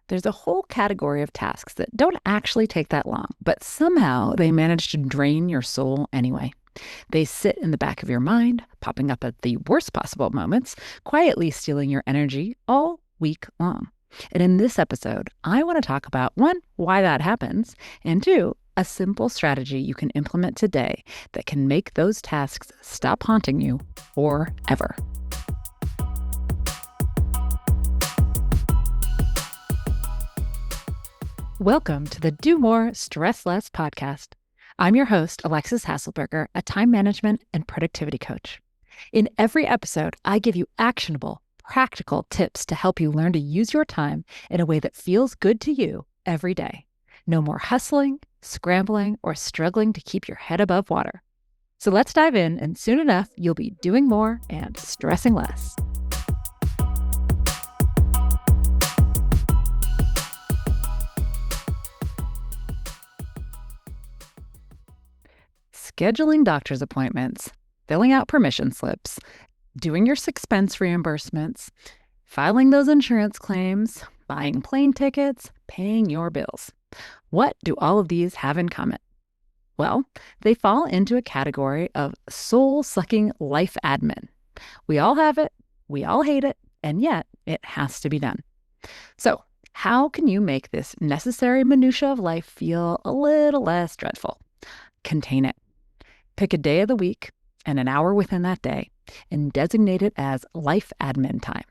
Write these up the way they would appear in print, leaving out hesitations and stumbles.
There's a whole category of tasks that don't actually take that long, but somehow they manage to drain your soul anyway. They sit in the back of your mind, popping up at the worst possible moments, quietly stealing your energy all week long. And in this episode, I want to talk about one, why that happens, and two, a simple strategy you can implement today that can make those tasks stop haunting you forever. Welcome to the Do More, Stress Less podcast. I'm your host, Alexis Hasselberger, a time management and productivity coach. In every episode, I give you actionable, practical tips to help you learn to use your time in a way that feels good to you every day. No more hustling, scrambling, or struggling to keep your head above water. So let's dive in, and soon enough, you'll be doing more and stressing less. Scheduling doctor's appointments, filling out permission slips, doing your expense reimbursements, filing those insurance claims, buying plane tickets, paying your bills. What do all of these have in common? Well, they fall into a category of soul-sucking life admin. We all have it, we all hate it, and yet it has to be done. So, how can you make this necessary minutia of life feel a little less dreadful? Contain it. Pick a day of the week and an hour within that day and designate it as life admin time.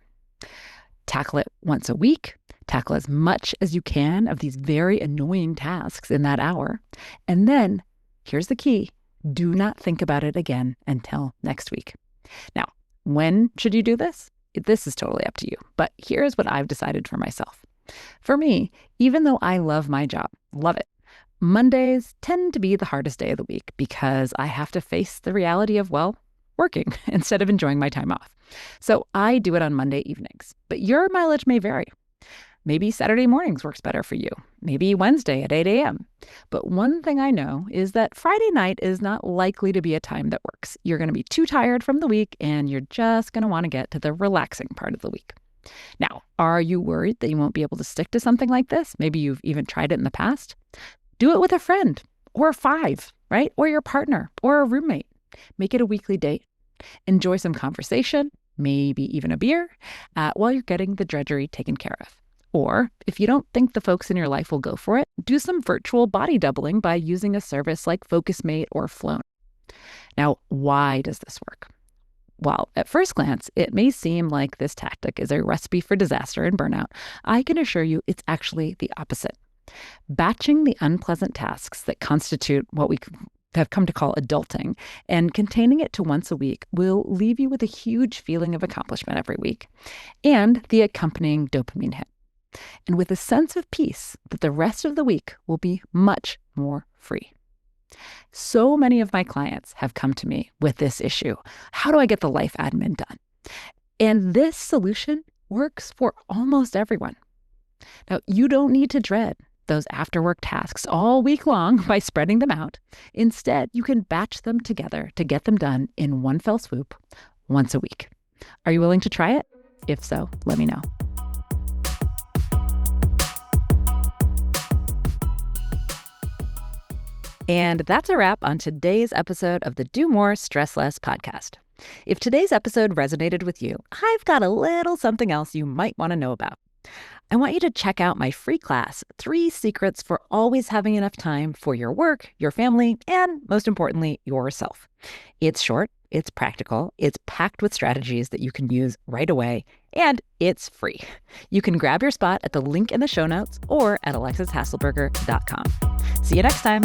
Tackle it once a week. Tackle as much as you can of these very annoying tasks in that hour. And then, here's the key, do not think about it again until next week. Now, when should you do this? This is totally up to you, but here's what I've decided for myself. For me, even though I love my job, love it, Mondays tend to be the hardest day of the week because I have to face the reality of, working instead of enjoying my time off. So I do it on Monday evenings, but your mileage may vary. Maybe Saturday mornings works better for you. Maybe Wednesday at 8 a.m. But one thing I know is that Friday night is not likely to be a time that works. You're going to be too tired from the week and you're just going to want to get to the relaxing part of the week. Now, are you worried that you won't be able to stick to something like this? Maybe you've even tried it in the past. Do it with a friend or five, right? Or your partner or a roommate. Make it a weekly date. Enjoy some conversation, maybe even a beer, while you're getting the drudgery taken care of. Or if you don't think the folks in your life will go for it, do some virtual body doubling by using a service like FocusMate or Flown. Now, why does this work? While at first glance, it may seem like this tactic is a recipe for disaster and burnout, I can assure you it's actually the opposite. Batching the unpleasant tasks that constitute what we have come to call adulting and containing it to once a week will leave you with a huge feeling of accomplishment every week and the accompanying dopamine hit. And with a sense of peace that the rest of the week will be much more free. So many of my clients have come to me with this issue. How do I get the life admin done? And this solution works for almost everyone. Now, you don't need to dread those after-work tasks all week long by spreading them out. Instead, you can batch them together to get them done in one fell swoop once a week. Are you willing to try it? If so, let me know. And that's a wrap on today's episode of the Do More, Stress Less podcast. If today's episode resonated with you, I've got a little something else you might want to know about. I want you to check out my free class, 3 Secrets for Always Having Enough Time for Your Work, Your Family, and most importantly, yourself. It's short, it's practical, it's packed with strategies that you can use right away, and it's free. You can grab your spot at the link in the show notes or at alexishasselberger.com. See you next time.